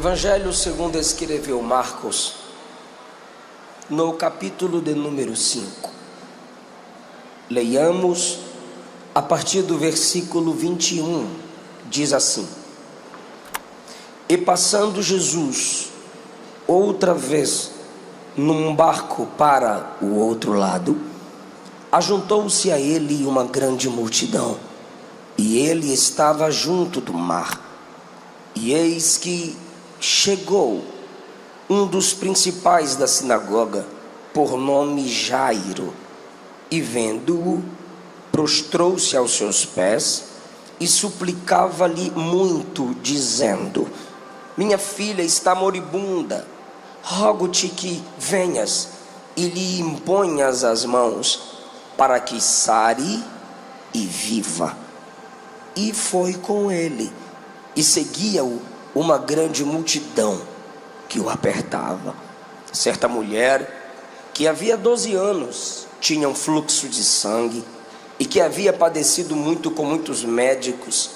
Evangelho segundo escreveu Marcos, no capítulo de número 5. Leiamos a partir do versículo 21, diz assim: E passando Jesus outra vez num barco para o outro lado, ajuntou-se a ele uma grande multidão, e ele estava junto do mar. E eis que chegou um dos principais da sinagoga, por nome Jairo, e vendo-o, prostrou-se aos seus pés e suplicava-lhe muito, dizendo: Minha filha está moribunda, rogo-te que venhas e lhe imponhas as mãos, para que sare e viva. E foi com ele, e seguia-o uma grande multidão que o apertava. Certa mulher, que havia 12 anos, tinha um fluxo de sangue, e que havia padecido muito com muitos médicos,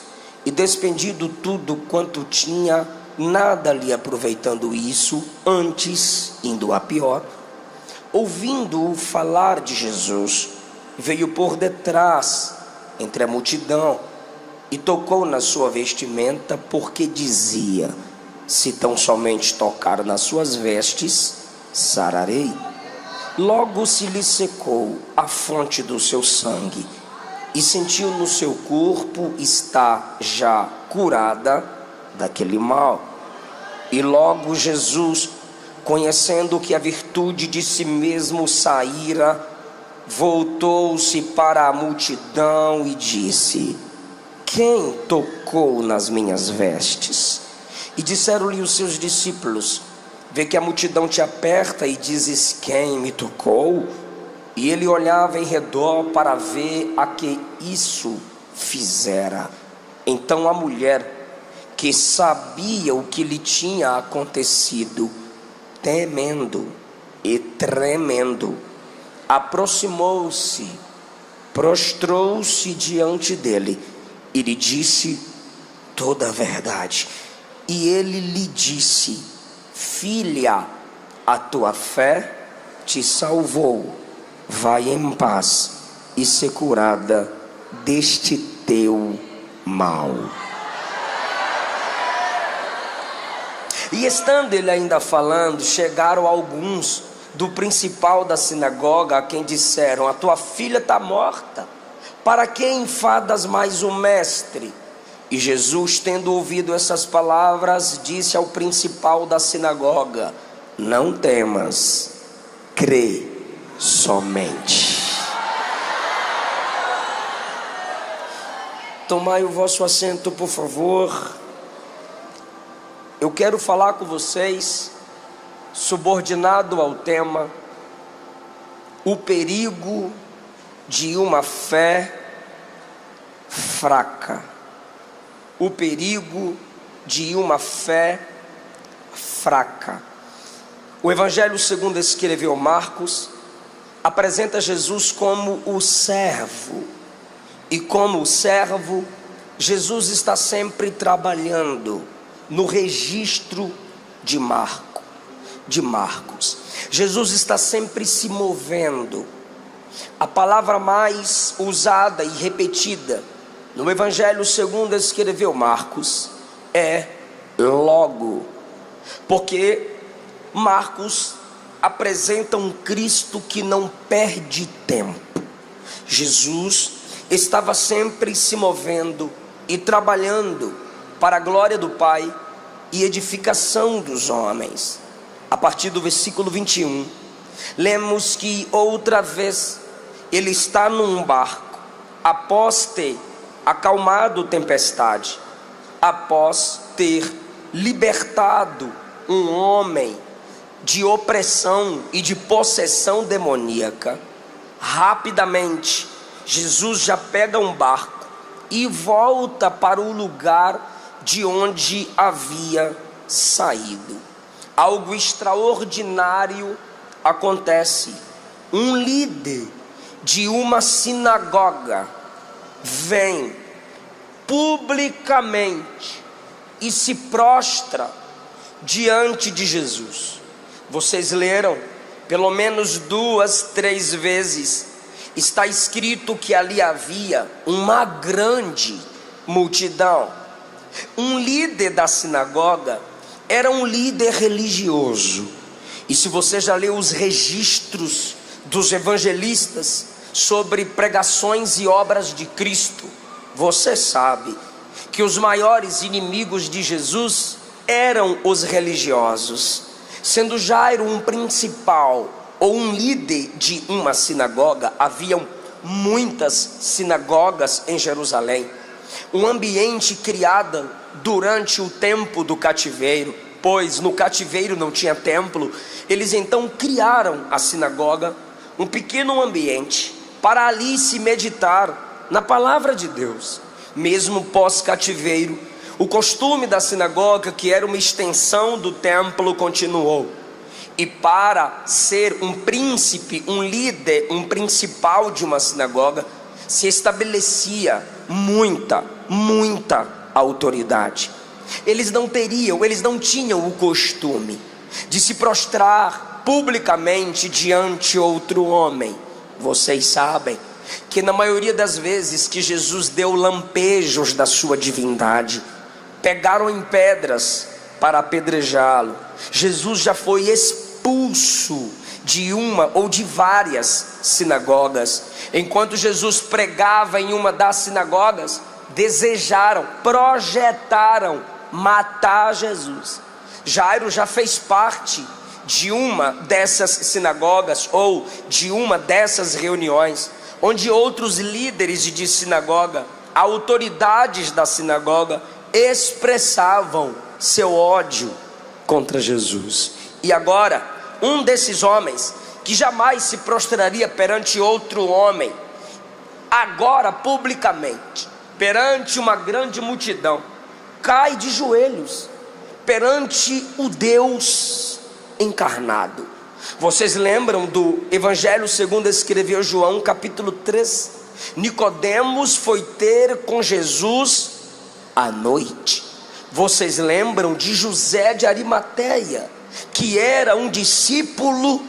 e despendido tudo quanto tinha, nada lhe aproveitando isso, antes indo a pior, ouvindo-o falar de Jesus, veio por detrás, entre a multidão, e tocou na sua vestimenta, porque dizia: se tão somente tocar nas suas vestes, sararei. Logo se lhe secou a fonte do seu sangue, e sentiu no seu corpo estar já curada daquele mal. E logo Jesus, conhecendo que a virtude de si mesmo saíra, voltou-se para a multidão e disse: Quem tocou nas minhas vestes? E disseram-lhe os seus discípulos: Vê que a multidão te aperta e dizes: Quem me tocou? E ele olhava em redor para ver a que isso fizera. Então a mulher, que sabia o que lhe tinha acontecido, temendo e tremendo, aproximou-se, prostrou-se diante dele e lhe disse toda a verdade. E ele lhe disse: Filha, a tua fé te salvou. Vai em paz e ser curada deste teu mal. E estando ele ainda falando, chegaram alguns do principal da sinagoga, a quem disseram: A tua filha está morta, para que enfadas mais o mestre? E Jesus, tendo ouvido essas palavras, disse ao principal da sinagoga: Não temas, crê somente. Tomai o vosso assento, por favor. Eu quero falar com vocês, subordinado ao tema, o perigo de uma fé fraca. O perigo de uma fé fraca. O Evangelho segundo escreveu Marcos apresenta Jesus como o servo. E como o servo, Jesus está sempre trabalhando no registro de Marcos. Jesus está sempre se movendo. A palavra mais usada e repetida no Evangelho segundo escreveu Marcos é logo, porque Marcos apresenta um Cristo que não perde tempo. Jesus estava sempre se movendo e trabalhando para a glória do Pai e edificação dos homens. A partir do versículo 21, lemos que outra vez ele está num barco, após ter acalmado a tempestade, após ter libertado um homem de opressão e de possessão demoníaca. Rapidamente Jesus já pega um barco e volta para o lugar de onde havia saído. Algo extraordinário acontece. Um líder de uma sinagoga vem publicamente e se prostra diante de Jesus. Vocês leram pelo menos 2, 3 vezes. Está escrito que ali havia uma grande multidão. Um líder da sinagoga era um líder religioso. E se você já leu os registros dos evangelistas sobre pregações e obras de Cristo, você sabe que os maiores inimigos de Jesus eram os religiosos. Sendo Jairo um principal ou um líder de uma sinagoga, haviam muitas sinagogas em Jerusalém. Um ambiente criado durante o tempo do cativeiro, pois no cativeiro não tinha templo. Eles então criaram a sinagoga, um pequeno ambiente, para ali se meditar na palavra de Deus. Mesmo pós-cativeiro, o costume da sinagoga, que era uma extensão do templo, continuou. E para ser um príncipe, um líder, um principal de uma sinagoga, se estabelecia muita autoridade. Eles não tinham o costume de se prostrar publicamente diante outro homem. Vocês sabem que na maioria das vezes que Jesus deu lampejos da sua divindade, pegaram em pedras para apedrejá-lo. Jesus já foi expulso de uma ou de várias sinagogas. Enquanto Jesus pregava em uma das sinagogas, projetaram matar Jesus. Jairo já fez parte de uma dessas sinagogas ou de uma dessas reuniões, onde outros líderes de sinagoga, autoridades da sinagoga, expressavam seu ódio contra Jesus. E agora, um desses homens, que jamais se prostraria perante outro homem, agora publicamente, perante uma grande multidão, cai de joelhos perante o Deus encarnado. Vocês lembram do Evangelho segundo escreveu João, capítulo 3? Nicodemos foi ter com Jesus à noite. Vocês lembram de José de Arimateia, que era um discípulo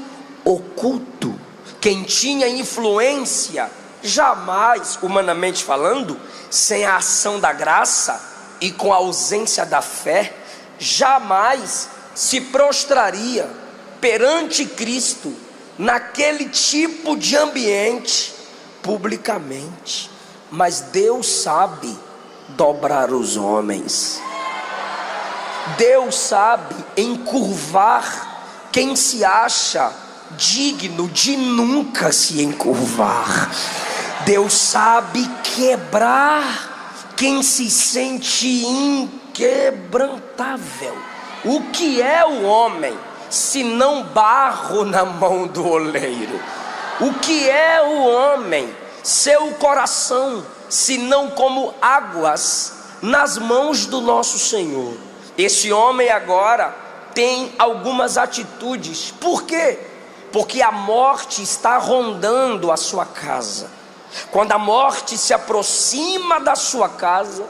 oculto, quem tinha influência, jamais, humanamente falando, sem a ação da graça e com a ausência da fé, jamais se prostraria perante Cristo naquele tipo de ambiente publicamente. Mas Deus sabe dobrar os homens. Deus sabe encurvar quem se acha digno de nunca se encurvar. Deus sabe quebrar quem se sente inquebrantável. O que é o homem se não barro na mão do oleiro? O que é o homem, seu coração, se não como águas nas mãos do nosso Senhor? Esse homem agora tem algumas atitudes. Por quê? Porque a morte está rondando a sua casa. Quando a morte se aproxima da sua casa,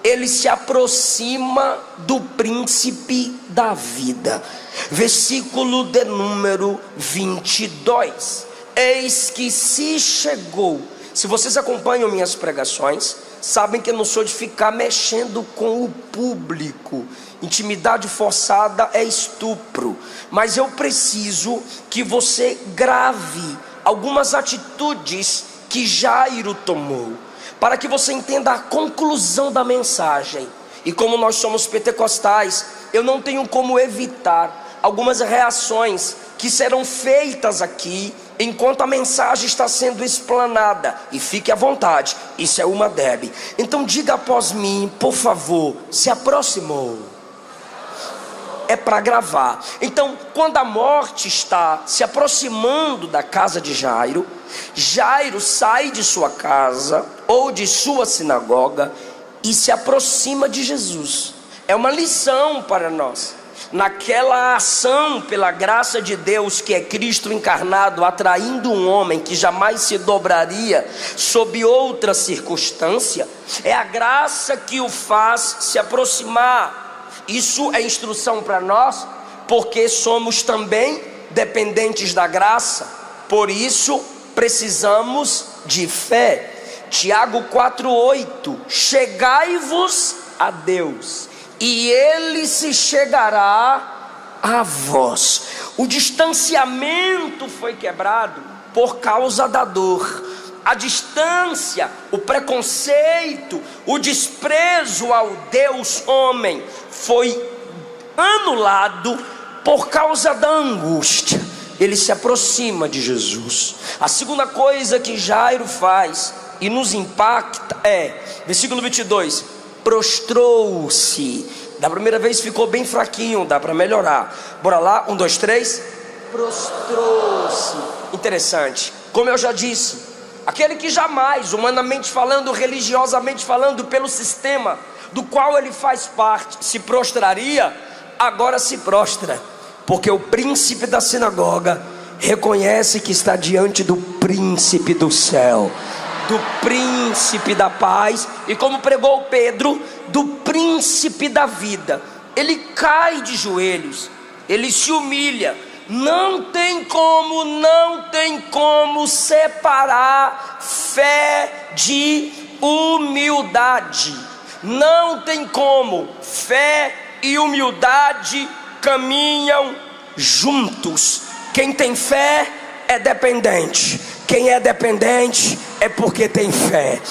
ele se aproxima do príncipe da vida. Versículo de número 22. Eis que se chegou. Se vocês acompanham minhas pregações, sabem que eu não sou de ficar mexendo com o público. Intimidade forçada é estupro. Mas eu preciso que você grave algumas atitudes que Jairo tomou, para que você entenda a conclusão da mensagem. E como nós somos pentecostais, eu não tenho como evitar algumas reações que serão feitas aqui enquanto a mensagem está sendo explanada. E fique à vontade, isso é uma Deb. Então diga após mim, por favor, se aproximou. É para gravar. Então, quando a morte está se aproximando da casa de Jairo, Jairo sai de sua casa ou de sua sinagoga e se aproxima de Jesus. É uma lição para nós. Naquela ação pela graça de Deus, que é Cristo encarnado, atraindo um homem que jamais se dobraria sob outra circunstância, é a graça que o faz se aproximar. Isso é instrução para nós, porque somos também dependentes da graça, por isso precisamos de fé. Tiago 4,8: chegai-vos a Deus, e Ele se chegará a vós. O distanciamento foi quebrado por causa da dor. A distância, o preconceito, o desprezo ao Deus homem foi anulado por causa da angústia. Ele se aproxima de Jesus. A segunda coisa que Jairo faz e nos impacta é, versículo 22, prostrou-se. Da primeira vez ficou bem fraquinho, dá para melhorar. Bora lá, 1, 2, 3. Prostrou-se. Interessante, como eu já disse, aquele que jamais, humanamente falando, religiosamente falando, pelo sistema do qual ele faz parte, se prostraria, agora se prostra, porque o príncipe da sinagoga reconhece que está diante do príncipe do céu, do príncipe da paz, e como pregou Pedro, do príncipe da vida. Ele cai de joelhos, ele se humilha. Não tem como separar fé de humildade. Não tem como. Fé e humildade caminham juntos. Quem tem fé é dependente. Quem é dependente é porque tem fé.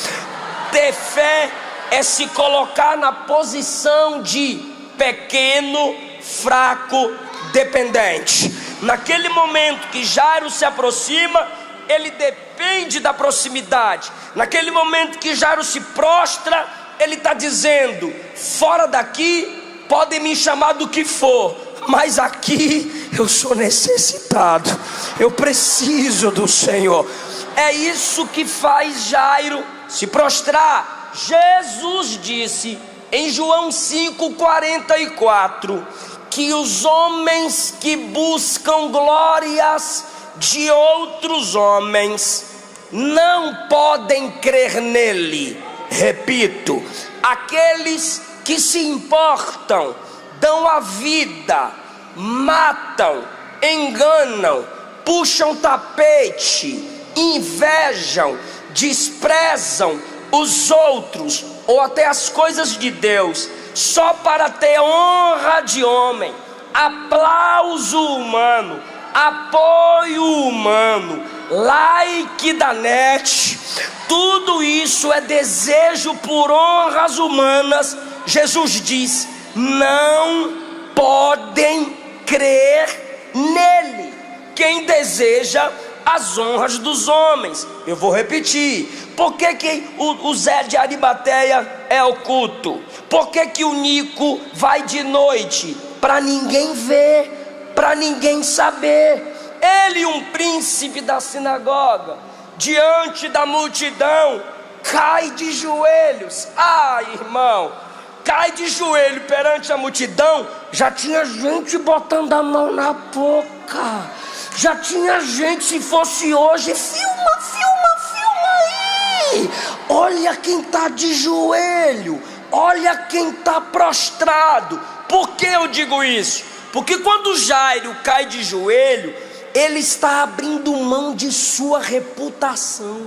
Ter fé é se colocar na posição de pequeno, fraco, dependente. Naquele momento que Jairo se aproxima, ele depende da proximidade. Naquele momento que Jairo se prostra, ele está dizendo: fora daqui podem me chamar do que for, mas aqui eu sou necessitado, eu preciso do Senhor. É isso que faz Jairo se prostrar. Jesus disse em João 5,44 que os homens que buscam glórias de outros homens não podem crer nele. Repito, aqueles que se importam, dão a vida, matam, enganam, puxam tapete, invejam, desprezam os outros ou até as coisas de Deus, só para ter honra de homem, aplauso humano, apoio humano, like da net, tudo isso é desejo por honras humanas. Jesus diz: não podem crer nele. Quem deseja as honras dos homens. Eu vou repetir. Por que o Zé de Arimateia é oculto? Por que o Nico vai de noite? Para ninguém ver, para ninguém saber. Ele, um príncipe da sinagoga, diante da multidão, cai de joelhos. Irmão, cai de joelho perante a multidão. Já tinha gente botando a mão na boca, já tinha gente, se fosse hoje, filma aí, olha quem está de joelho, olha quem está prostrado. Por que eu digo isso? Porque quando Jairo cai de joelho, ele está abrindo mão de sua reputação.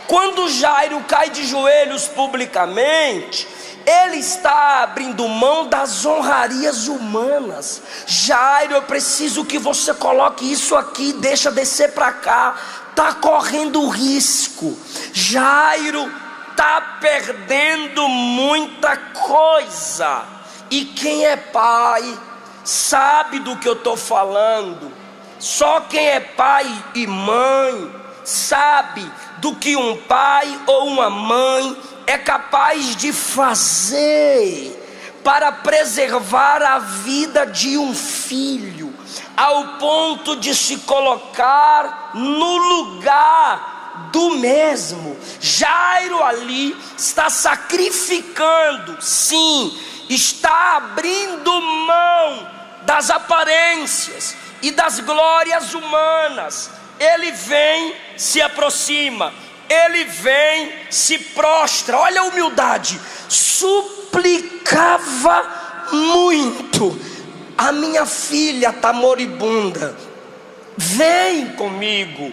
Quando Jairo cai de joelhos publicamente, ele está abrindo mão das honrarias humanas. Jairo, eu preciso que você coloque isso aqui, deixa descer para cá. Está correndo risco. Jairo está perdendo muita coisa. E quem é pai sabe do que eu estou falando. Só quem é pai e mãe sabe do que um pai ou uma mãe é capaz de fazer para preservar a vida de um filho, ao ponto de se colocar no lugar do mesmo. Jairo ali está sacrificando, sim, está abrindo mão das aparências e das glórias humanas. Ele vem, se aproxima, ele vem, se prostra. Olha a humildade. Suplicava muito, a minha filha está moribunda, vem comigo,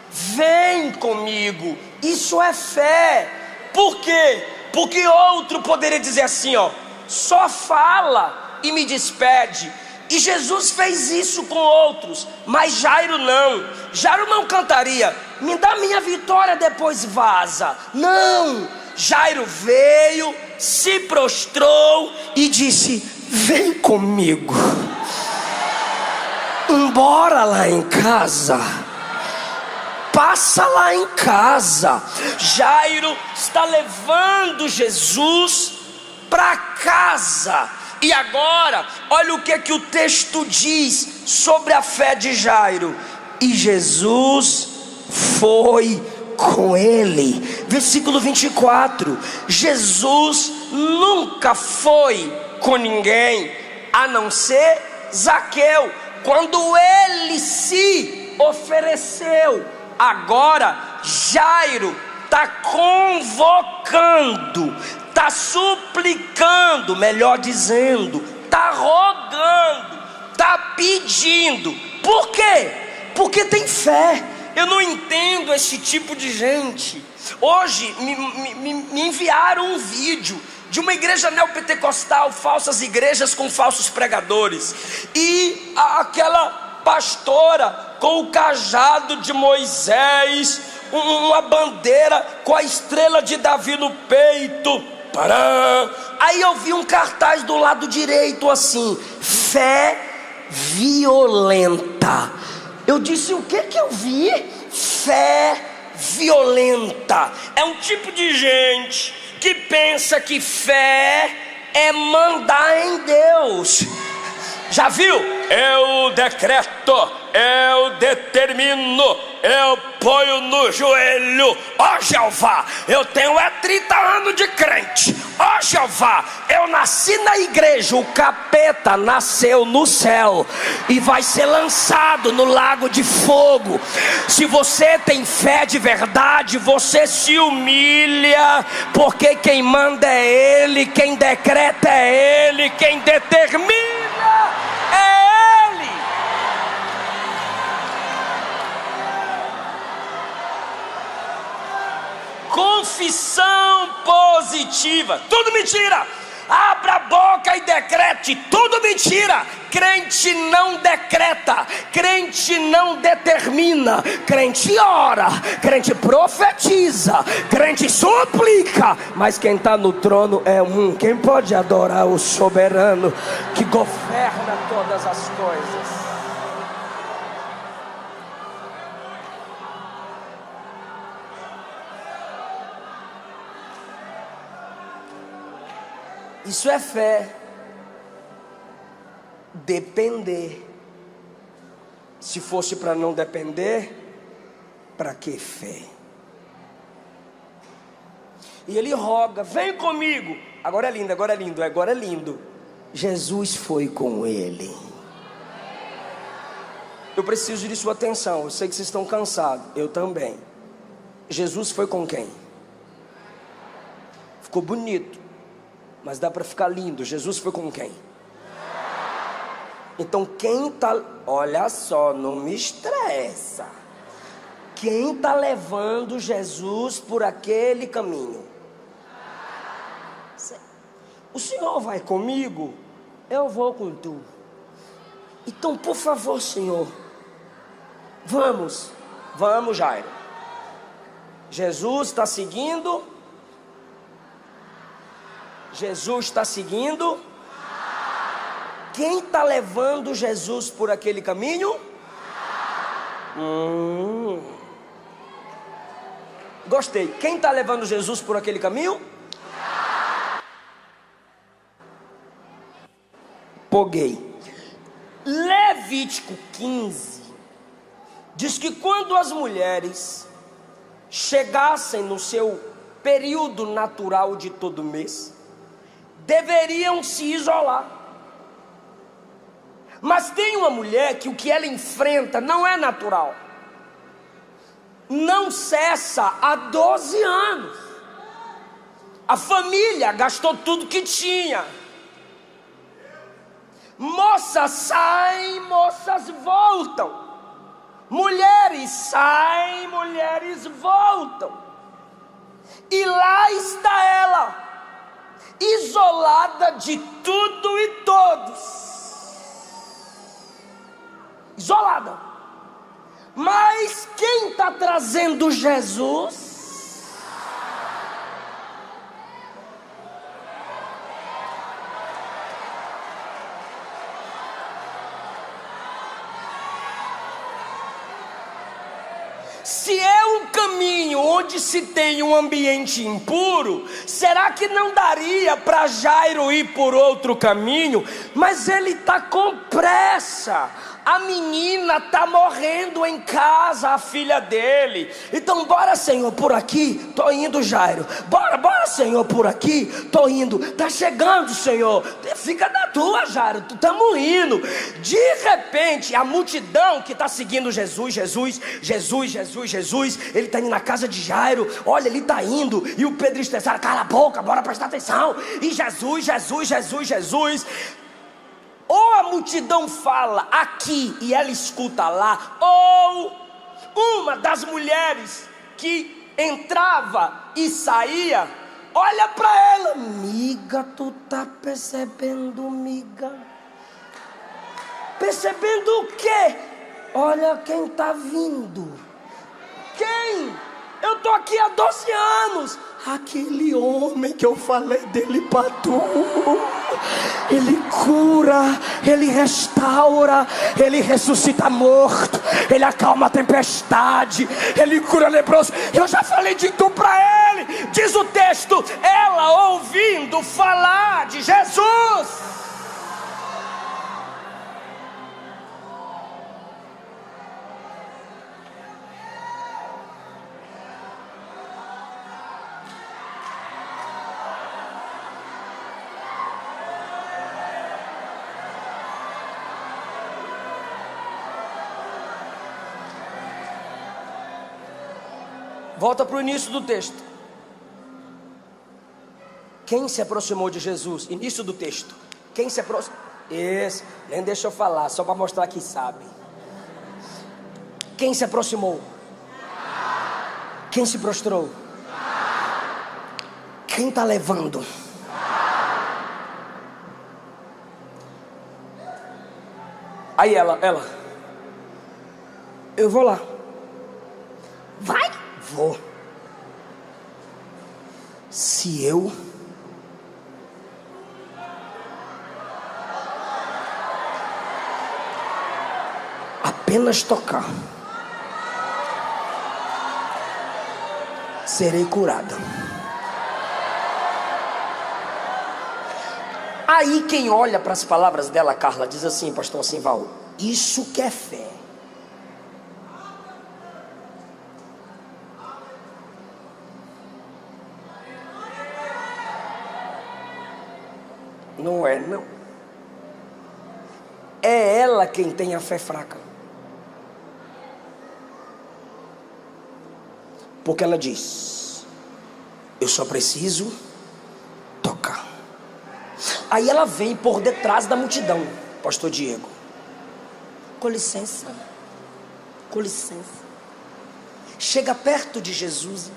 vem comigo. Isso é fé. Por quê? Porque outro poderia dizer assim, ó, só fala e me despede. E Jesus fez isso com outros, mas Jairo não. Jairo não cantaria, me dá minha vitória, depois vaza. Não, Jairo veio, se prostrou e disse, vem comigo, embora lá em casa, passa lá em casa. Jairo está levando Jesus para casa. E agora, olha o que o texto diz sobre a fé de Jairo. E Jesus foi com ele. Versículo 24. Jesus nunca foi com ninguém, a não ser Zaqueu, quando ele se ofereceu. Agora Jairo está convocando, está suplicando, melhor dizendo, está rogando, está pedindo. Por quê? Porque tem fé. Eu não entendo esse tipo de gente. Hoje me enviaram um vídeo de uma igreja neopentecostal, falsas igrejas com falsos pregadores, e aquela pastora com o cajado de Moisés, uma bandeira com a estrela de Davi no peito. Pará. Aí eu vi um cartaz do lado direito assim, fé violenta. Eu disse, o que eu vi? Fé violenta. É um tipo de gente que pensa que fé é mandar em Deus. Já viu? Eu decreto, eu determino, eu ponho no joelho. Ó Jeová, eu tenho 30 anos de crente. Ó Jeová, eu nasci na igreja, o capeta nasceu no céu e vai ser lançado no lago de fogo. Se você tem fé de verdade, você se humilha, porque quem manda é Ele, quem decreta é Ele, quem determina é Ele. Confissão positiva, tudo mentira. Abra a boca e decrete, tudo mentira. Crente não decreta, crente não determina, crente ora, crente profetiza, crente suplica, mas quem está no trono é um. Quem pode adorar o soberano que governa todas as coisas? Isso é fé. Depender. Se fosse para não depender, para que fé? E ele roga, vem comigo. Agora é lindo, agora é lindo, agora é lindo. Jesus foi com ele. Eu preciso de sua atenção. Eu sei que vocês estão cansados, eu também. Jesus foi com quem? Ficou bonito, mas dá para ficar lindo. Jesus foi com quem? Então quem tá, olha só, não me estressa. Quem está levando Jesus por aquele caminho? O Senhor vai comigo? Eu vou com tu. Então por favor, Senhor, vamos Jairo. Jesus está seguindo. Jesus está seguindo. Quem está levando Jesus por aquele caminho? Gostei. Quem está levando Jesus por aquele caminho? Poguei. Levítico 15 diz que quando as mulheres chegassem no seu período natural de todo mês, deveriam se isolar. Mas tem uma mulher que o que ela enfrenta não é natural. Não cessa há 12 anos. A família gastou tudo que tinha. Moças saem, moças voltam. Mulheres saem, mulheres voltam. E lá está ela, isolada de tudo e todos. Isolada. Mas quem está trazendo Jesus? Se é um caminho onde se tem um ambiente impuro, será que não daria para Jairo ir por outro caminho? Mas ele está com pressa. A menina está morrendo em casa, a filha dele. Então bora, Senhor, por aqui, tô indo, Jairo. Bora, Senhor, por aqui, tô indo. Tá chegando, Senhor. Fica na tua, Jairo, estamos indo. De repente, a multidão que está seguindo Jesus, ele está indo na casa de Jairo. Olha, ele está indo. E o Pedro estressado, cala a boca, bora prestar atenção. E Jesus. Ou a multidão fala aqui e ela escuta lá, ou uma das mulheres que entrava e saía, olha para ela: miga, tu tá percebendo, miga? Percebendo o quê? Olha quem tá vindo. Quem? Eu tô aqui há 12 anos. Aquele homem que eu falei dele para tu. Ele cura, ele restaura, ele ressuscita morto, ele acalma a tempestade, ele cura leproso. Eu já falei de tu para ele. Diz o texto, ela ouvindo falar de Jesus. Volta para o início do texto. Quem se aproximou de Jesus? Início do texto. Quem se aproximou? Isso, nem deixa eu falar, só para mostrar que sabe. Quem se aproximou? Quem se prostrou? Quem está levando? Aí ela, eu vou lá. Vai? Vou. Se eu apenas tocar, serei curada. Aí quem olha para as palavras dela, Carla, diz assim, pastor Simval, isso que é fé. Não é, não. É ela quem tem a fé fraca. Porque ela diz, eu só preciso tocar. Aí ela vem por detrás da multidão, pastor Diego. Com licença. Com licença. Chega perto de Jesus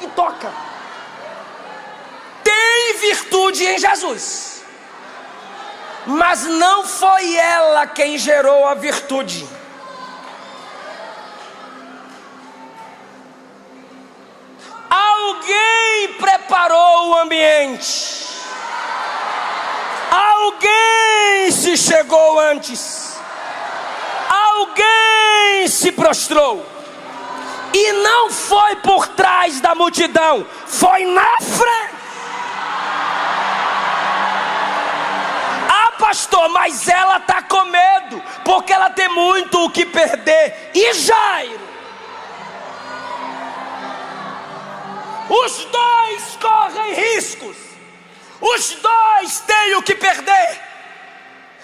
e toca. Virtude em Jesus, mas não foi ela quem gerou a virtude. Alguém preparou o ambiente, alguém se chegou antes, alguém se prostrou, e não foi por trás da multidão, foi na frente. Pastor, mas ela está com medo, porque ela tem muito o que perder. E Jairo? Os dois correm riscos, os dois têm o que perder.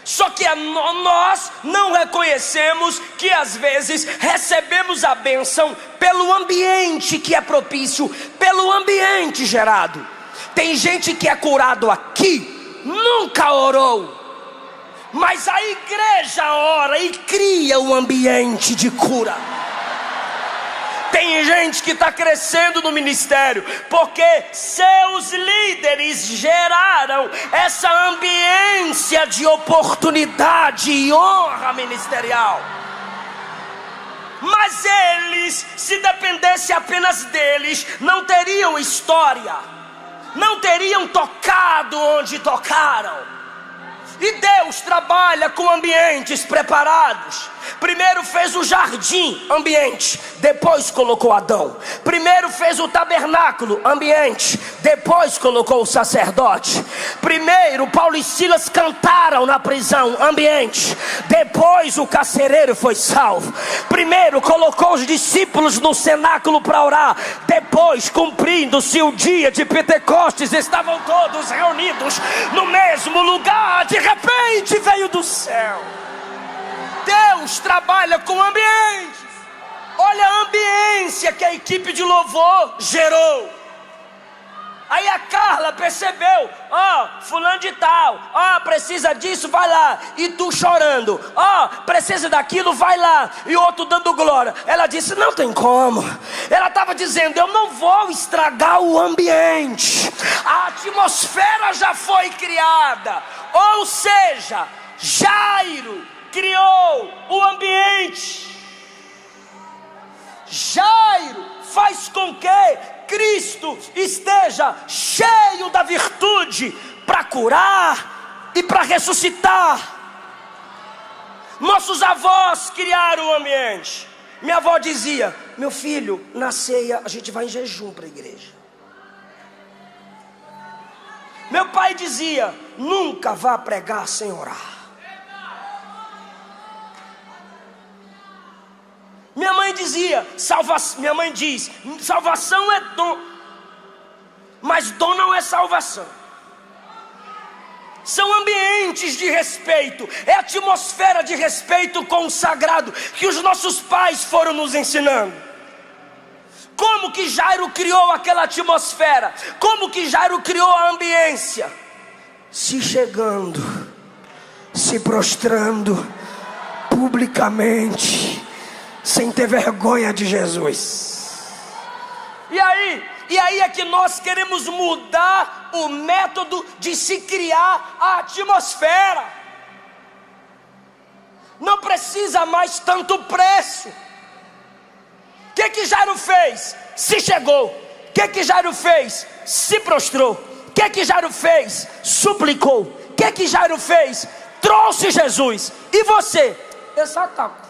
Só que nós não reconhecemos que às vezes recebemos a bênção pelo ambiente que é propício, pelo ambiente gerado. Tem gente que é curado aqui, nunca orou, mas a igreja ora e cria um ambiente de cura. Tem gente que está crescendo no ministério porque seus líderes geraram essa ambiência de oportunidade e honra ministerial. Mas eles, se dependesse apenas deles, não teriam história, não teriam tocado onde tocaram. E Deus trabalha com ambientes preparados. Primeiro fez o jardim, ambiente, depois colocou Adão. Primeiro fez o tabernáculo, ambiente, depois colocou o sacerdote. Primeiro Paulo e Silas cantaram na prisão, ambiente, depois o carcereiro foi salvo. Primeiro colocou os discípulos no cenáculo para orar, depois, cumprindo-se o dia de Pentecostes, estavam todos reunidos no mesmo lugar. De repente veio do céu. Deus trabalha com ambientes. Olha a ambiência que a equipe de louvor gerou. Aí a Carla percebeu: fulano de tal, precisa disso, vai lá. E tu chorando, precisa daquilo, vai lá. E outro dando glória. Ela disse: não tem como. Ela estava dizendo: eu não vou estragar o ambiente. A atmosfera já foi criada. Ou seja, Jairo criou o ambiente. Jairo faz com que Cristo esteja cheio da virtude para curar e para ressuscitar. Nossos avós criaram o ambiente. Minha avó dizia: meu filho, na ceia a gente vai em jejum para a igreja. Meu pai dizia: nunca vá pregar sem orar. Minha mãe dizia, minha mãe diz: salvação é dom, mas dom não é salvação. São ambientes de respeito, é atmosfera de respeito com o sagrado que os nossos pais foram nos ensinando. Como que Jairo criou aquela atmosfera? Como que Jairo criou a ambiência? Se chegando, se prostrando publicamente, sem ter vergonha de Jesus. E aí é que nós queremos mudar o método de se criar a atmosfera. Não precisa mais tanto preço. O que Jairo fez? Se chegou. O que Jairo fez? Se prostrou. O que Jairo fez? Suplicou. O que Jairo fez? Trouxe Jesus. E você? Exatamente.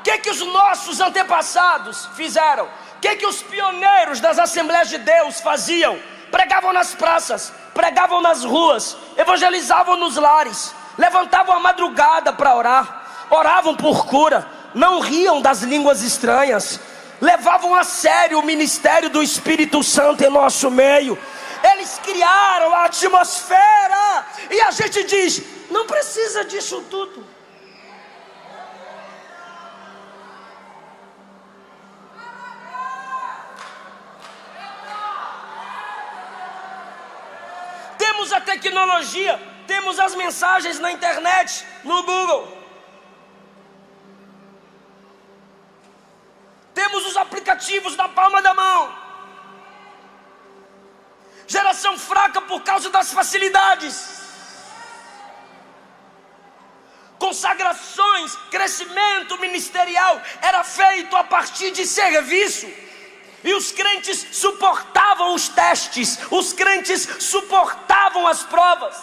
O que os nossos antepassados fizeram? O que os pioneiros das Assembleias de Deus faziam? Pregavam nas praças, pregavam nas ruas, evangelizavam nos lares, levantavam a madrugada para orar, oravam por cura, não riam das línguas estranhas, levavam a sério o ministério do Espírito Santo em nosso meio. Eles criaram a atmosfera, e a gente diz: não precisa disso tudo. Temos a tecnologia, temos as mensagens na internet, no Google. Temos os aplicativos na palma da mão. Geração fraca por causa das facilidades. Consagrações, crescimento ministerial era feito a partir de serviço. E os crentes suportavam os testes, os crentes suportavam as provas.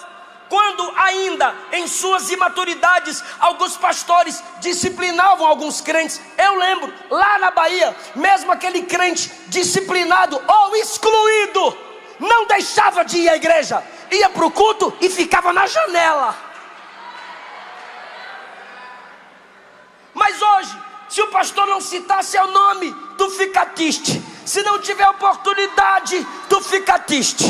Quando ainda em suas imaturidades, alguns pastores disciplinavam alguns crentes. Eu lembro, lá na Bahia, mesmo aquele crente disciplinado ou excluído, não deixava de ir à igreja, ia para o culto e ficava na janela. Mas hoje, se o pastor não citar seu nome, tu fica triste. Se não tiver oportunidade, tu fica triste.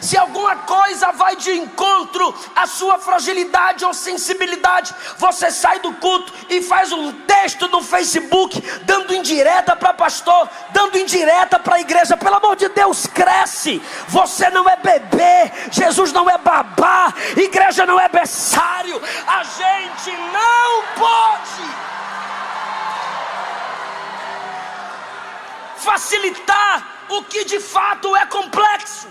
Se alguma coisa vai de encontro à sua fragilidade ou sensibilidade, você sai do culto e faz um texto no Facebook, dando indireta para pastor, dando indireta para a igreja. Pelo amor de Deus, cresce. Você não é bebê, Jesus não é babá, igreja não é berçário. A gente não pode facilitar o que de fato é complexo.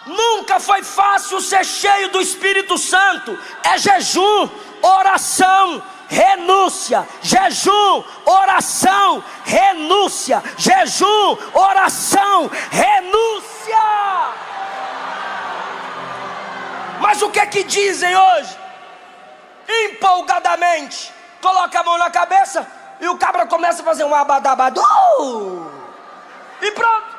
Nunca foi fácil ser cheio do Espírito Santo. É jejum, oração, renúncia. Jejum, oração, renúncia. Jejum, oração, renúncia. Mas o que é que dizem hoje? Empolgadamente, coloca a mão na cabeça e o cabra começa a fazer um abadabadu e pronto.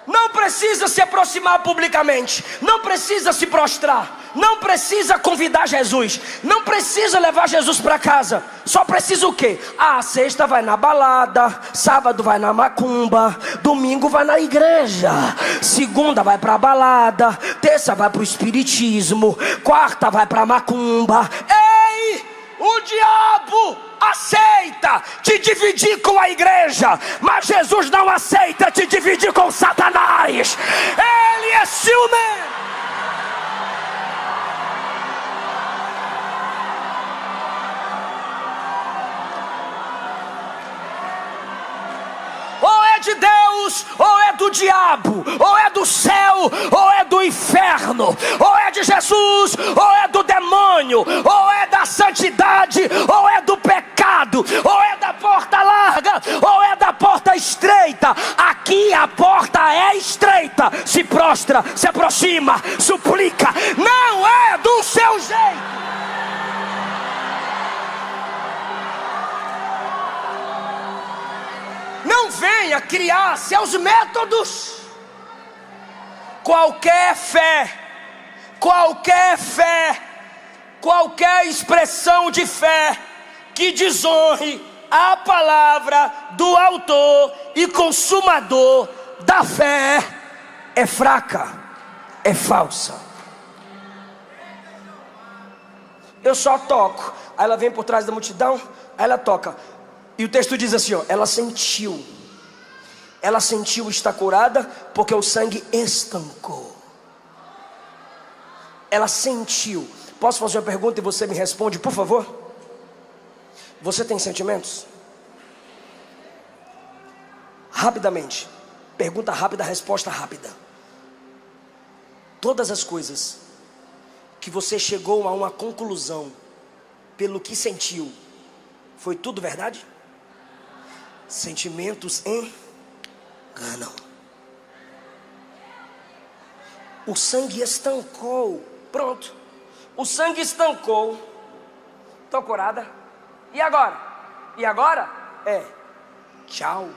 Não precisa se aproximar publicamente, não precisa se prostrar, não precisa convidar Jesus, não precisa levar Jesus para casa. Só precisa o quê? Sexta vai na balada, sábado vai na macumba, domingo vai na igreja, segunda vai para a balada, terça vai para o espiritismo, quarta vai para a macumba. Ei! O diabo aceita te dividir com a igreja, mas Jesus não aceita te dividir com Satanás. Ele é ciumento. Ou é de Deus, ou é do diabo, ou é do céu, ou é do inferno, ou é de Jesus, ou é do demônio, ou é da santidade, ou é do pecado, ou é da porta larga, ou é da porta estreita. Aqui a porta é estreita. Se prostra, se aproxima, suplica. Não é do seu jeito. Não venha criar seus métodos. Qualquer fé, qualquer expressão de fé que desonre a palavra do autor e consumador da fé é fraca, é falsa. Eu só toco. Aí ela vem por trás da multidão, aí ela toca. E o texto diz assim, ela sentiu estar curada porque o sangue estancou. Ela sentiu. Posso fazer uma pergunta e você me responde, por favor? Você tem sentimentos? Rapidamente. Pergunta rápida, resposta rápida. Todas as coisas que você chegou a uma conclusão pelo que sentiu, foi tudo verdade? Sentimentos enganam. O sangue estancou. Pronto. O sangue estancou. Estou curada. E agora? E agora? Tchau.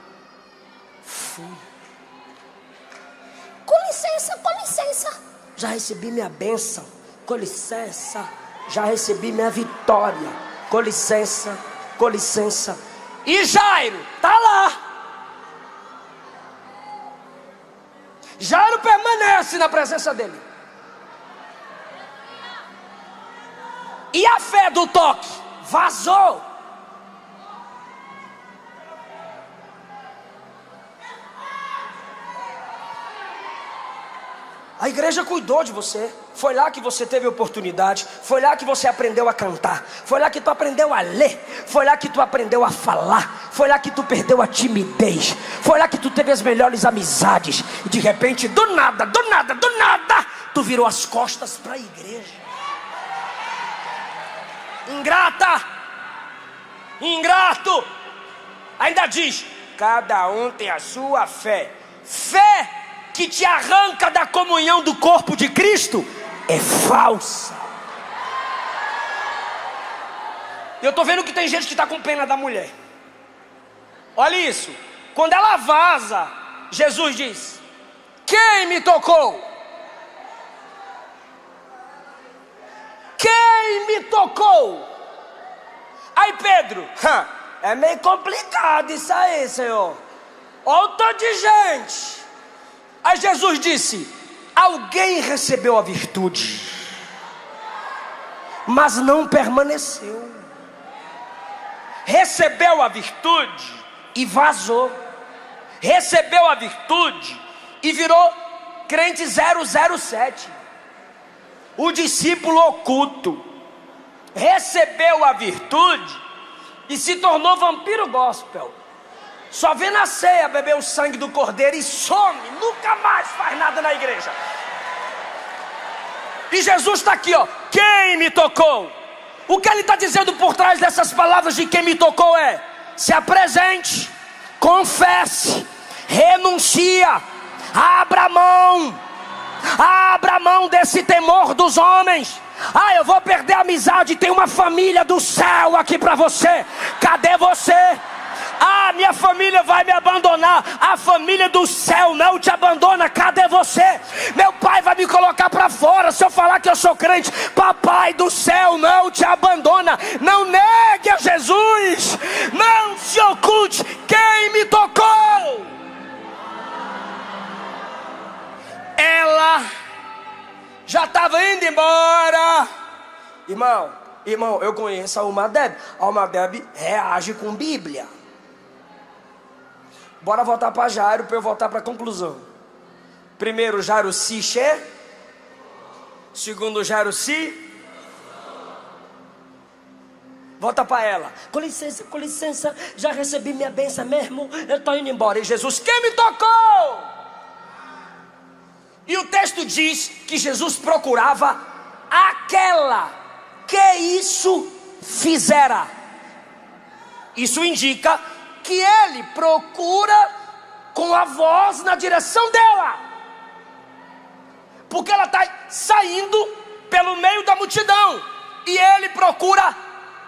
Fui. Com licença, com licença. Já recebi minha bênção. Com licença. Já recebi minha vitória. Com licença, com licença. E Jairo está lá. Jairo permanece na presença dele. E a fé do toque vazou. A igreja cuidou de você. Foi lá que você teve oportunidade. Foi lá que você aprendeu a cantar. Foi lá que tu aprendeu a ler. Foi lá que tu aprendeu a falar. Foi lá que tu perdeu a timidez. Foi lá que tu teve as melhores amizades. E de repente, do nada, tu virou as costas para a igreja. Ingrata, ingrato. Ainda diz, cada um tem a sua fé. Fé que te arranca da comunhão do corpo de Cristo é falsa. Eu estou vendo que tem gente que está com pena da mulher. Olha isso. Quando ela vaza, Jesus diz, quem me tocou? Quem me tocou? Aí Pedro, É meio complicado isso aí, Senhor. Olha o tanto de gente. Aí Jesus disse: alguém recebeu a virtude, mas não permaneceu. Recebeu a virtude e vazou. Recebeu a virtude e virou crente 007. O discípulo oculto. Recebeu a virtude e se tornou vampiro gospel. Só vem na ceia beber o sangue do cordeiro e some. Nunca mais faz nada na igreja. E Jesus está aqui, ó. Quem me tocou? O que ele está dizendo por trás dessas palavras de quem me tocou é: se apresente, confesse, renuncia, abra mão desse temor dos homens. Ah, eu vou perder a amizade. Tem uma família do céu aqui para você. Cadê você? Ah, minha família vai me abandonar. A família do céu não te abandona. Cadê você? Meu pai vai me colocar para fora se eu falar que eu sou crente. Papai do céu não te abandona. Não negue a Jesus. Não se oculte. Quem me tocou? Ela já estava indo embora. Irmão, eu conheço a Alma Deb. A Alma Deb reage com Bíblia. Bora voltar para Jairo, para eu voltar para a conclusão. Primeiro, Jairo se che. Segundo, Jairo se. Volta para ela. Com licença, já recebi minha bênção mesmo. Eu estou indo embora. E Jesus: quem me tocou? E o texto diz que Jesus procurava aquela que isso fizera. Isso indica que ele procura com a voz na direção dela, porque ela está saindo pelo meio da multidão, e ele procura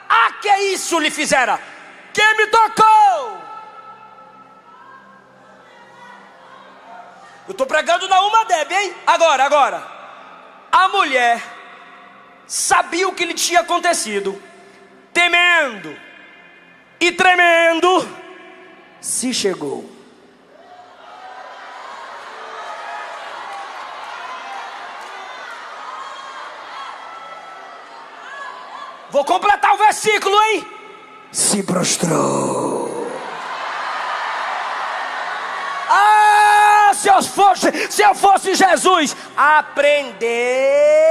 a que isso lhe fizera. Quem me tocou? Eu estou pregando na Alma Deb, hein? Agora, a mulher sabia o que lhe tinha acontecido, temendo e tremendo, se chegou. Vou completar o versículo, hein? Se prostrou. Ah, se eu fosse Jesus, aprender.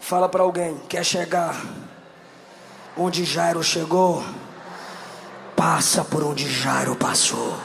Fala para alguém: quer chegar onde Jairo chegou? Passa por onde Jairo passou.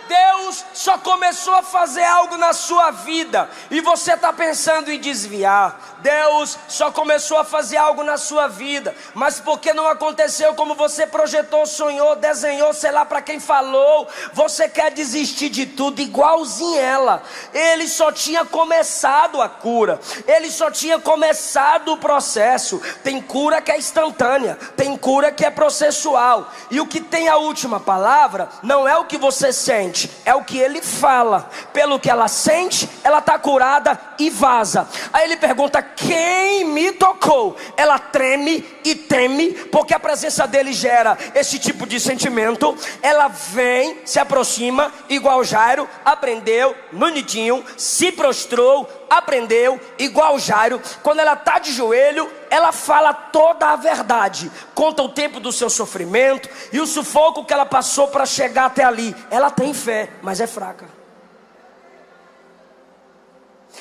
Deus só começou a fazer algo na sua vida e você está pensando em desviar. Deus só começou a fazer algo na sua vida, mas porque não aconteceu como você projetou, sonhou, desenhou, sei lá para quem falou, você quer desistir de tudo igualzinho ela. Ele só tinha começado a cura, ele só tinha começado o processo. Tem cura que é instantânea, tem cura que é processual, e o que tem a última palavra não é o que você sente, é o que ele fala. Pelo que ela sente, ela está curada e vaza. Aí ele pergunta: quem me tocou? Ela treme e teme, porque a presença dele gera esse tipo de sentimento. Ela vem, se aproxima, igual Jairo, aprendeu, bonitinho, se prostrou, aprendeu, igual Jairo. Quando ela está de joelho, ela fala toda a verdade, conta o tempo do seu sofrimento e o sufoco que ela passou para chegar até ali. Ela tem fé, mas é fraca.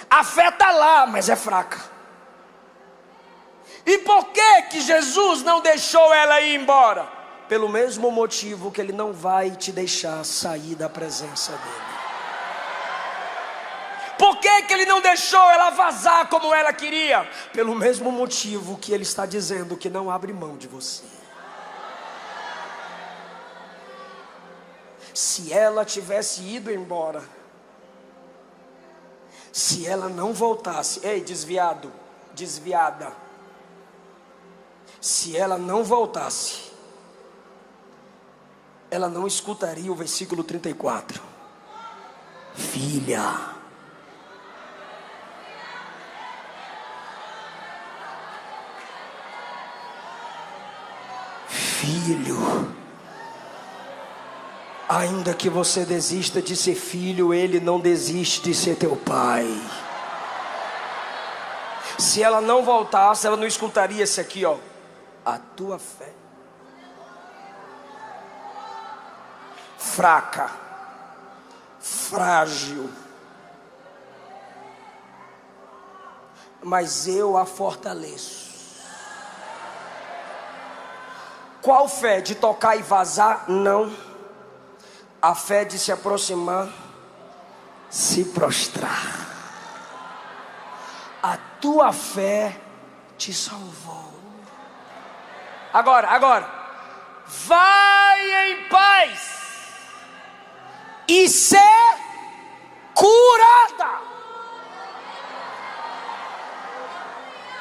A fé está lá, mas é fraca. E por que Jesus não deixou ela ir embora? Pelo mesmo motivo que ele não vai te deixar sair da presença dele. Por que ele não deixou ela vazar como ela queria? Pelo mesmo motivo que ele está dizendo que não abre mão de você. Se ela tivesse ido embora, se ela não voltasse, ei, desviado, desviada. Se ela não voltasse, ela não escutaria o versículo 34. Filha, filho, ainda que você desista de ser filho, ele não desiste de ser teu pai. Se ela não voltasse, ela não escutaria esse aqui, ó. A tua fé fraca, frágil, mas eu a fortaleço. Qual fé? De tocar e vazar? Não. A fé de se aproximar, se prostrar. A tua fé te salvou. Agora, vai em paz e ser curada.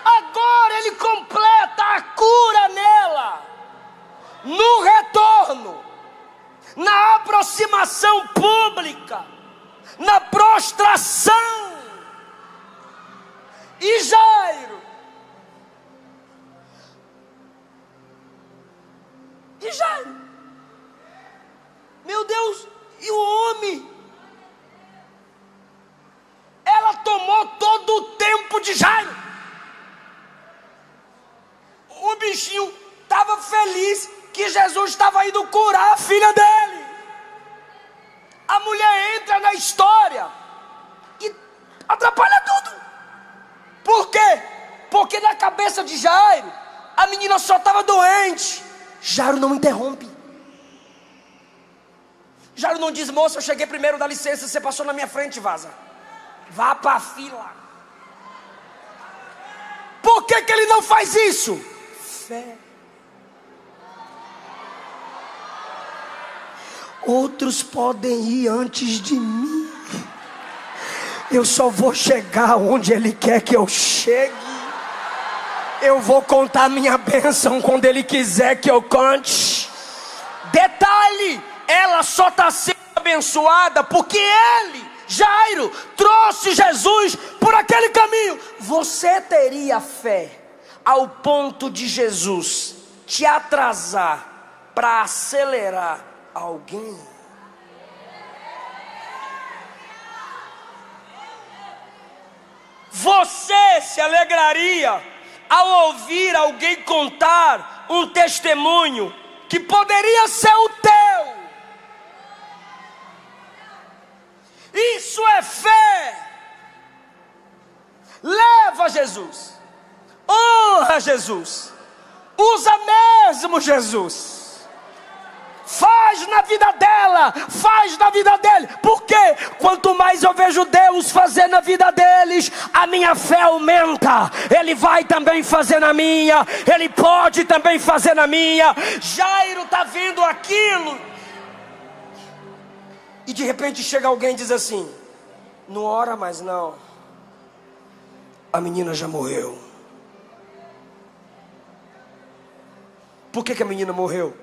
Agora ele completa a cura nela, no retorno, na aproximação pública, na prostração. E Jairo, meu Deus, e o homem? Ela tomou todo o tempo de Jairo. O bichinho estava feliz que Jesus estava indo curar a filha dele. A mulher entra na história e atrapalha tudo. Por quê? Porque na cabeça de Jairo, a menina só estava doente. Jairo não interrompe. Jairo não diz: moça, eu cheguei primeiro, dá licença, você passou na minha frente, vaza. Vá para a fila. Por que ele não faz isso? Fé. Outros podem ir antes de mim, eu só vou chegar onde Ele quer que eu chegue. Eu vou contar minha bênção quando Ele quiser que eu conte. Detalhe, ela só está sendo abençoada porque ele, Jairo, trouxe Jesus por aquele caminho. Você teria fé ao ponto de Jesus te atrasar para acelerar alguém? Você se alegraria ao ouvir alguém contar um testemunho que poderia ser o teu? Isso é fé. Leva Jesus, honra Jesus, usa mesmo Jesus. Faz na vida dela, faz na vida dele. Porque quanto mais eu vejo Deus fazer na vida deles, a minha fé aumenta. Ele vai também fazer na minha, ele pode também fazer na minha. Jairo está vendo aquilo, e de repente chega alguém e diz assim: não ora mais não, a menina já morreu. Por que a menina morreu?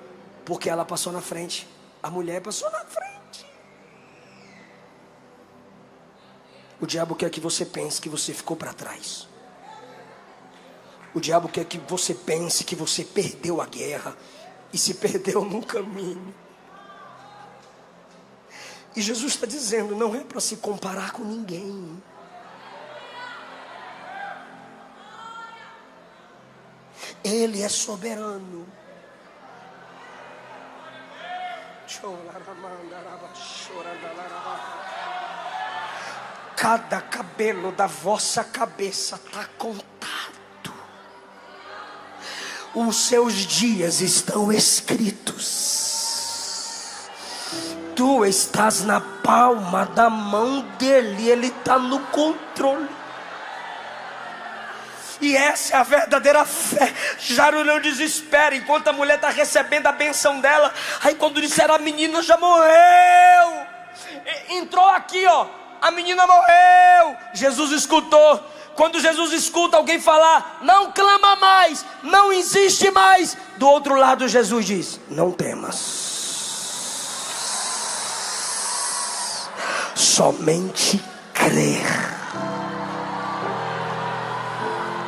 Porque ela passou na frente. A mulher passou na frente. O diabo quer que você pense que você ficou para trás. O diabo quer que você pense que você perdeu a guerra e se perdeu no caminho. E Jesus está dizendo: não é para se comparar com ninguém. Ele é soberano. Cada cabelo da vossa cabeça está contado. Os seus dias estão escritos. Tu estás na palma da mão dele. Ele está no controle. E essa é a verdadeira fé. Jairo não desespera enquanto a mulher está recebendo a benção dela. Aí quando disseram: a menina já morreu, entrou aqui, ó, a menina morreu. Jesus escutou: Quando Jesus escuta alguém falar, não clama mais, não insiste mais, do outro lado Jesus diz, não temas. Somente crer.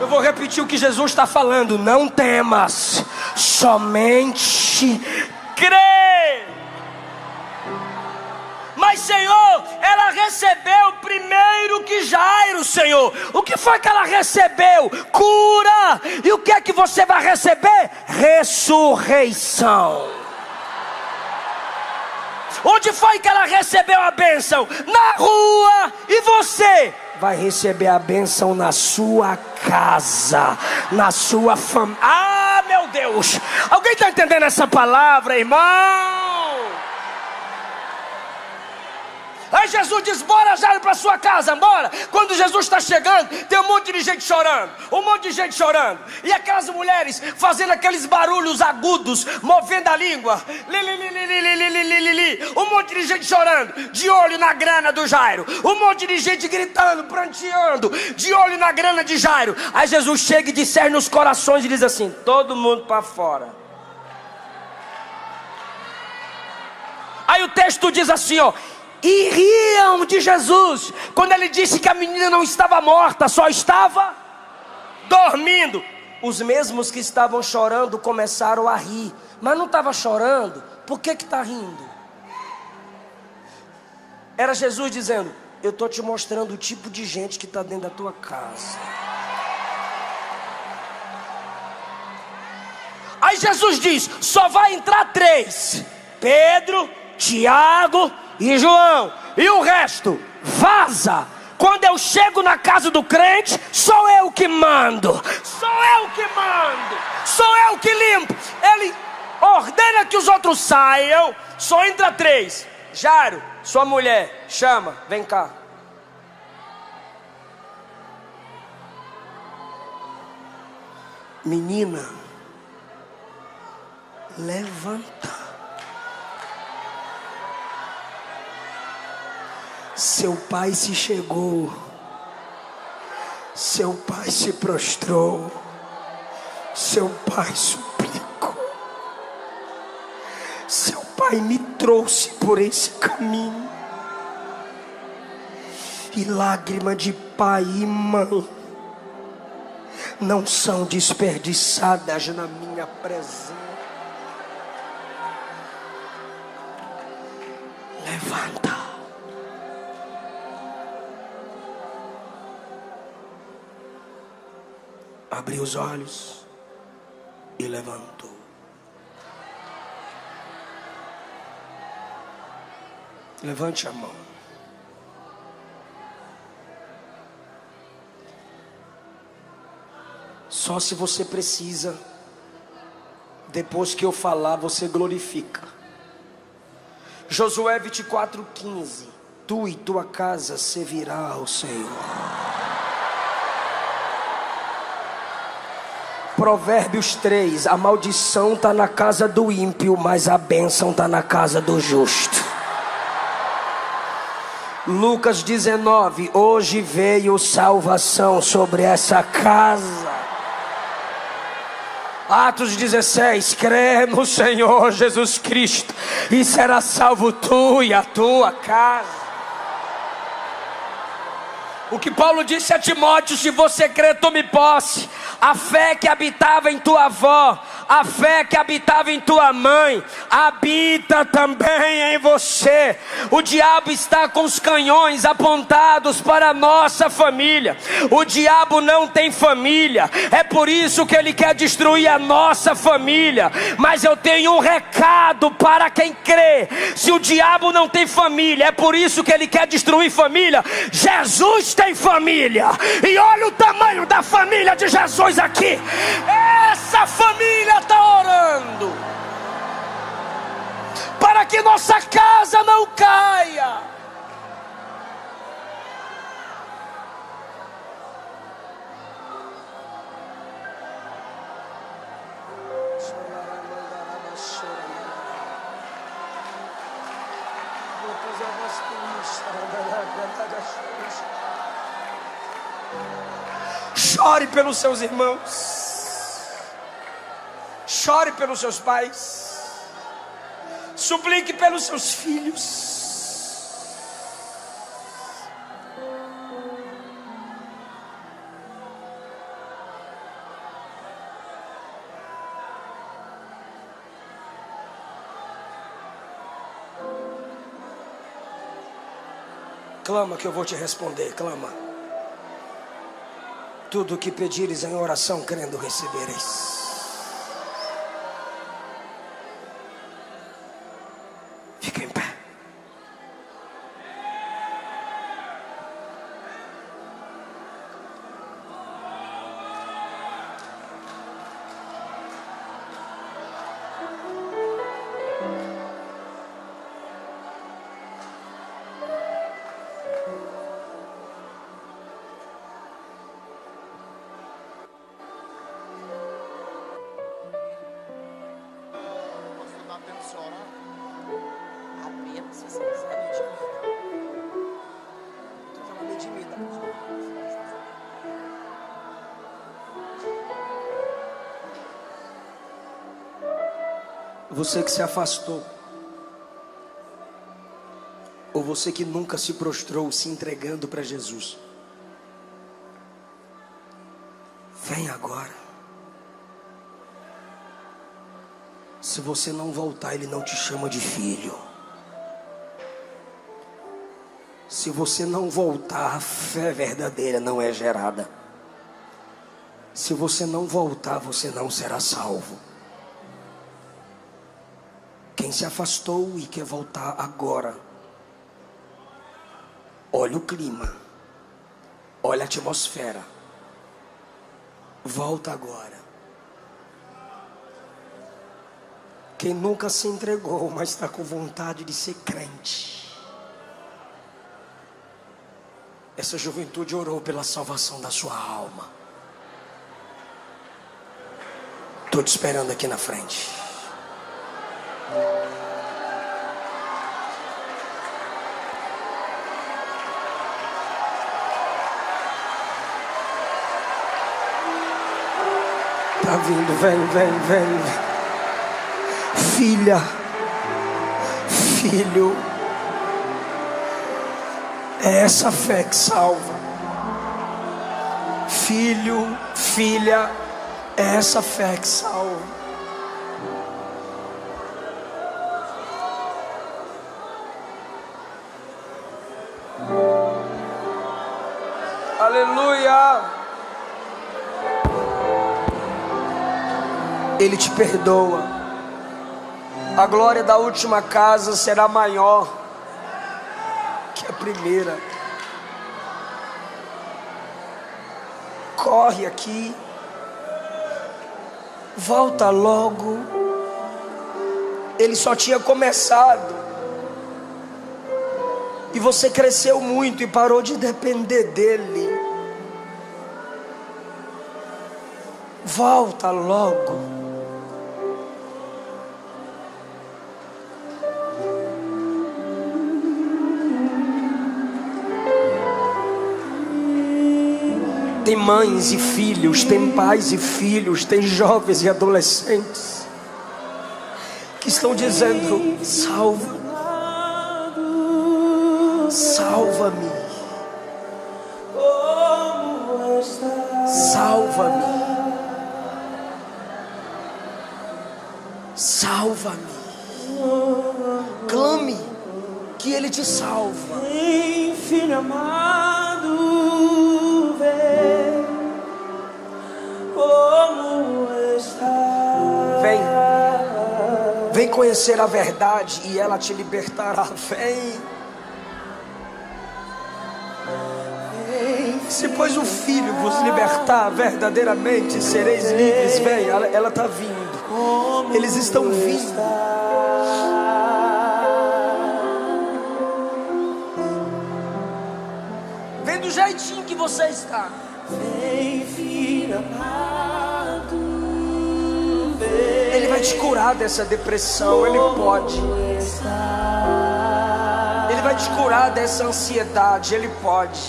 Eu vou repetir o que Jesus está falando. Não temas, somente crer. Mas Senhor, ela recebeu primeiro que Jairo, Senhor. O que foi que ela recebeu? Cura. E o que é que você vai receber? Ressurreição. Onde foi que ela recebeu a bênção? Na rua. E você vai receber a bênção na sua casa, na sua família. Ah, meu Deus! Alguém está entendendo essa palavra, irmão? Aí Jesus diz, bora Jairo para sua casa, bora. Quando Jesus está chegando, tem um monte de gente chorando. Um monte de gente chorando. E aquelas mulheres fazendo aqueles barulhos agudos, movendo a língua. Um monte de gente chorando, de olho na grana do Jairo. Um monte de gente gritando, pranteando, de olho na grana de Jairo. Aí Jesus chega e discerne os corações e diz assim, todo mundo para fora. Aí o texto diz assim, ó, e riam de Jesus, quando ele disse que a menina não estava morta, só estava dormindo. Os mesmos que estavam chorando começaram a rir. Mas não estava chorando, por que está rindo? Era Jesus dizendo, eu estou te mostrando o tipo de gente que está dentro da tua casa. Aí Jesus diz, só vai entrar 3, Pedro, Tiago e João, e o resto, vaza. Quando eu chego na casa do crente, sou eu que mando, sou eu que mando, sou eu que limpo. Ele ordena que os outros saiam, só entra 3. Jairo, sua mulher, chama, vem cá. Menina, levanta. Seu pai se chegou, seu pai se prostrou, seu pai suplicou, seu pai me trouxe por esse caminho, e lágrima de pai e mãe não são desperdiçadas na minha presença. Levanta. Abriu os olhos e levantou. Levante a mão. Só se você precisa, depois que eu falar, você glorifica. Josué 24:15. Tu e tua casa servirá ao Senhor. Provérbios 3, a maldição está na casa do ímpio, mas a bênção está na casa do justo. Lucas 19, hoje veio salvação sobre essa casa. Atos 16, crê no Senhor Jesus Cristo e será salvo tu e a tua casa. O que Paulo disse a Timóteo, se você crê, tome posse. A fé que habitava em tua avó, a fé que habitava em tua mãe, habita também em você. O diabo está com os canhões apontados para a nossa família. O diabo não tem família, é por isso que ele quer destruir a nossa família. Mas eu tenho um recado para quem crê. Se o diabo não tem família, é por isso que ele quer destruir família. Jesus tem família, e olha o tamanho da família de Jesus aqui. Essa família está orando para que nossa casa não caia. Chore pelos seus irmãos. Chore pelos seus pais. Suplique pelos seus filhos. Clama que eu vou te responder, clama. Tudo o que pedires em oração, crendo, recebereis. Fica em pé. Você que se afastou, ou você que nunca se prostrou se entregando para Jesus, vem agora. Se você não voltar, Ele não te chama de filho. Se você não voltar, a fé verdadeira não é gerada. Se você não voltar, você não será salvo. Quem se afastou e quer voltar agora, olha o clima, olha a atmosfera, volta agora. Quem nunca se entregou, mas está com vontade de ser crente, essa juventude orou pela salvação da sua alma. Estou te esperando aqui na frente. Tá vindo, vem. Filha, filho, é essa fé que salva. Filho, filha, é essa fé que salva. Aleluia. Ele te perdoa. A glória da última casa será maior que a primeira. Corre aqui. Volta logo. Ele só tinha começado. E você cresceu muito e parou de depender dele. Volta logo. Tem mães e filhos, tem pais e filhos, tem jovens e adolescentes que estão dizendo: salva-me, salva-me, salva-me, salva-me. Clame que Ele te salva. Filho amado, vem como está. Vem conhecer a verdade e ela te libertará. Vem. Se pois o Filho vos libertar, verdadeiramente sereis livres. Vem, ela está vindo. Eles estão vindo. Vem do jeitinho que você está. Vem, filho amado, vem. Ele vai te curar dessa depressão. Ele pode. Ele vai te curar dessa ansiedade. Ele pode.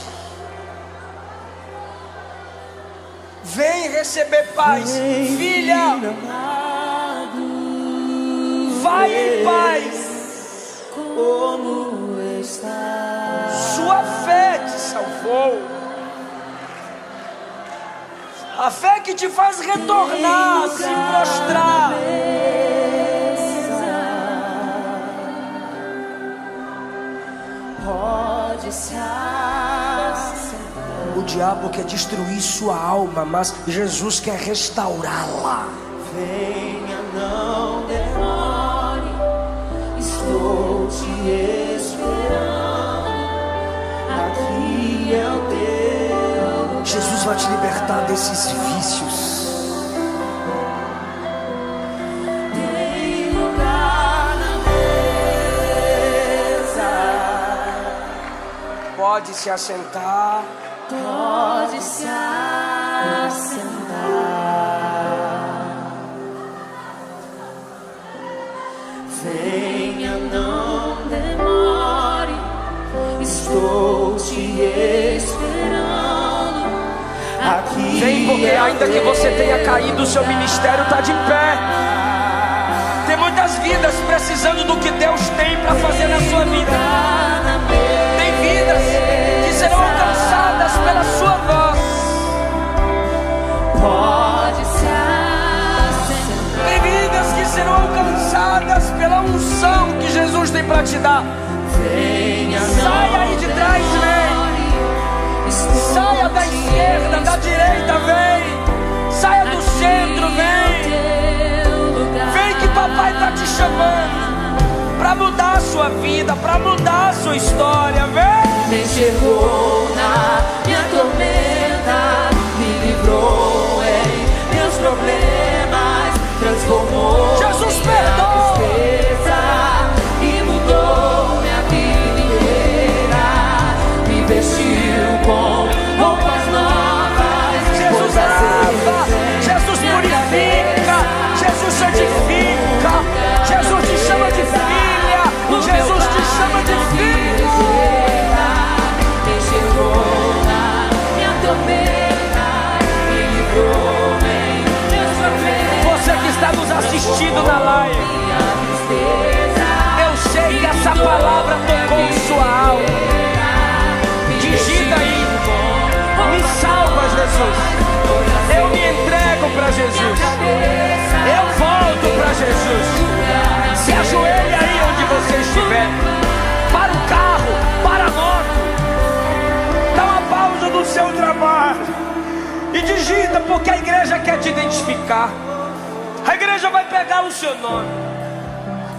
Vem receber paz. Filha, vai em paz. Como está? Sua fé te salvou. A fé que te faz retornar, se prostrar. Pode se assentar. O diabo quer destruir sua alma, mas Jesus quer restaurá-la. Venha, não demore, estou te esperando. Aqui é o teu lugar. Jesus vai te libertar desses vícios. Tem lugar na mesa. Pode se assentar. Pode se assentar. Venha, não demore, estou te esperando. Aqui Vem, porque ainda que você tenha caído, o seu ministério está de pé. Tem muitas vidas precisando do que Deus tem para fazer na sua vida. Tem vidas que serão alcançadas pela sua voz. pode se assentar. Tem vidas que serão alcançadas pela unção que Jesus tem para te dar. Venha, Saia aí de trás, vem. Saia da esquerda, da direita, vem. Saia do centro, vem. Vem que papai está te chamando para mudar a sua vida, para mudar a sua história, vem. Me enxergou na minha tormenta, me livrou em meus problemas, transformou Jesus minha perdoa. tristeza e mudou minha vida inteira. Me vestiu com roupas novas, Jesus pôs lava, azeite em Jesus minha purifica, cabeça. Jesus santifica, Jesus te chama de filha, Jesus te chama de filho. Você que está nos assistindo na live, eu sei que essa palavra tocou sua alma. Digita aí: me salva, Jesus. Eu me entrego para Jesus. Eu volto para Jesus. Se ajoelhe aí onde você estiver. Para o carro, para a moto. Dá uma pausa no seu trabalho e digita, porque a igreja quer te identificar. A igreja vai pegar o seu nome,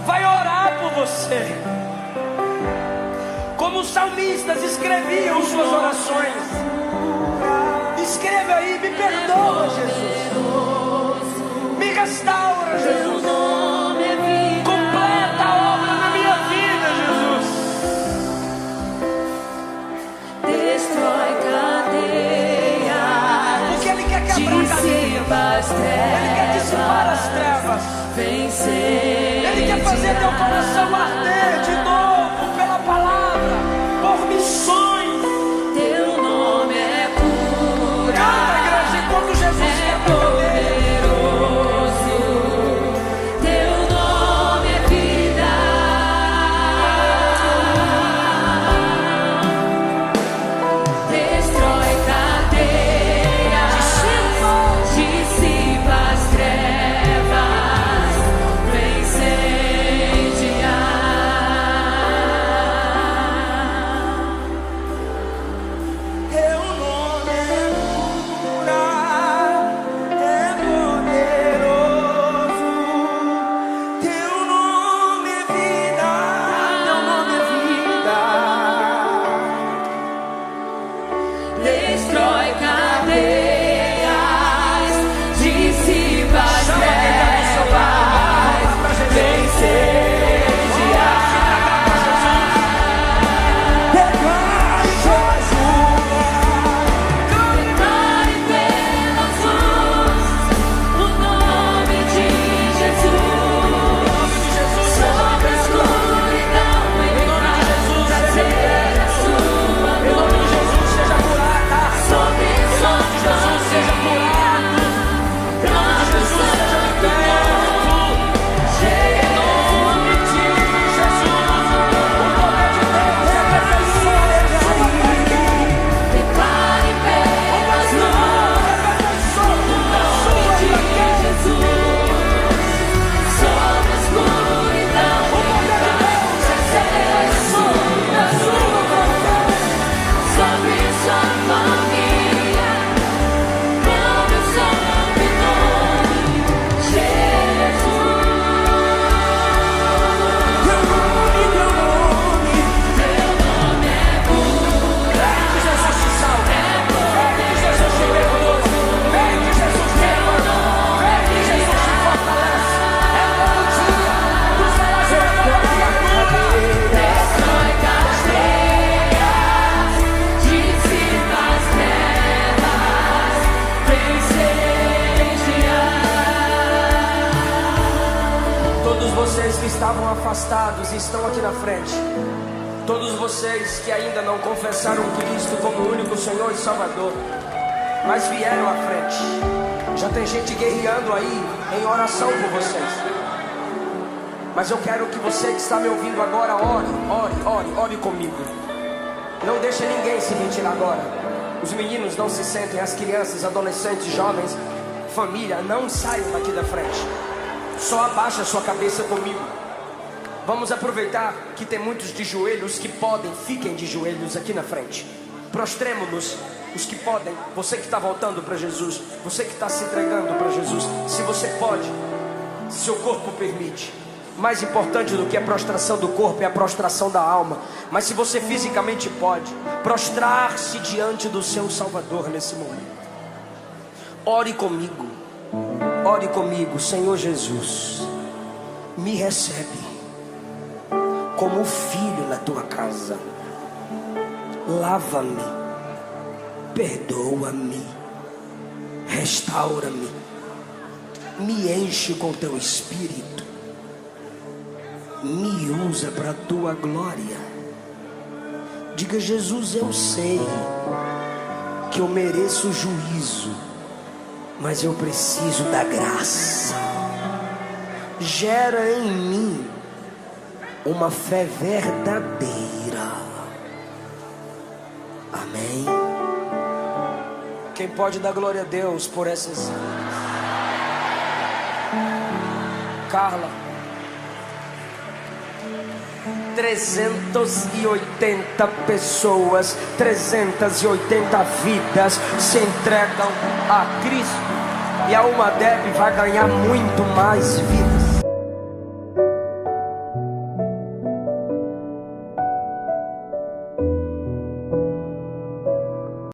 vai orar por você. Como os salmistas escreviam suas orações. Escreva aí: me perdoa, Jesus. Me restaura, Jesus. Completa a obra na minha vida, Jesus. Destrói cadeias, Porque Ele quer quebrar dissipa cadeias. as trevas, Ele quer dissipar as trevas. vencer. Ele quer fazer teu coração arder de novo pela palavra, por missões. Teu nome é cura, Canta, igreja, enquanto Jesus é quebra cadeias. poderoso. Teu nome é vida. Destrói cadeias, dissipa as trevas, vem incendiar. Teu nome é cura, é poderoso. Teu nome é vida, teu nome é vida. Destrói cadeias, dissipa as Chama quem está do seu lado, vamos lá pra Jesus. vem incendiar. Declare pelas ruas o nome de Jesus. Sobre a escuridão ele vai trazer a sua luz. Sobre estavam afastados e estão aqui na frente. Todos vocês que ainda não confessaram Cristo como o único Senhor e Salvador, mas vieram à frente. Já tem gente guerreando aí em oração por vocês. Mas eu quero que você que está me ouvindo agora, ore comigo. Não deixe ninguém se retirar agora. Os meninos não se sentem, as crianças, adolescentes, jovens, família, não saiam daqui da frente. Só abaixa a sua cabeça comigo. Vamos aproveitar que tem muitos de joelhos que podem, fiquem de joelhos aqui na frente. Prostremos-nos, os que podem. Você que está voltando para Jesus, você que está se entregando para Jesus, se você pode, se seu corpo permite. Mais importante do que a prostração do corpo é a prostração da alma. Mas se você fisicamente pode, prostrar-se diante do seu Salvador nesse momento. Ore comigo, Senhor Jesus, me recebe como filho na tua casa. Lava-me, perdoa-me, restaura-me, me enche com teu Espírito, me usa para a tua glória. Diga: Jesus, eu sei que eu mereço juízo, mas eu preciso da graça. Gera em mim uma fé verdadeira. Amém. Quem pode dar glória a Deus por essas? Carla, 380 pessoas, 380 vidas se entregam a Cristo. E a Alma Deb vai ganhar muito mais vidas.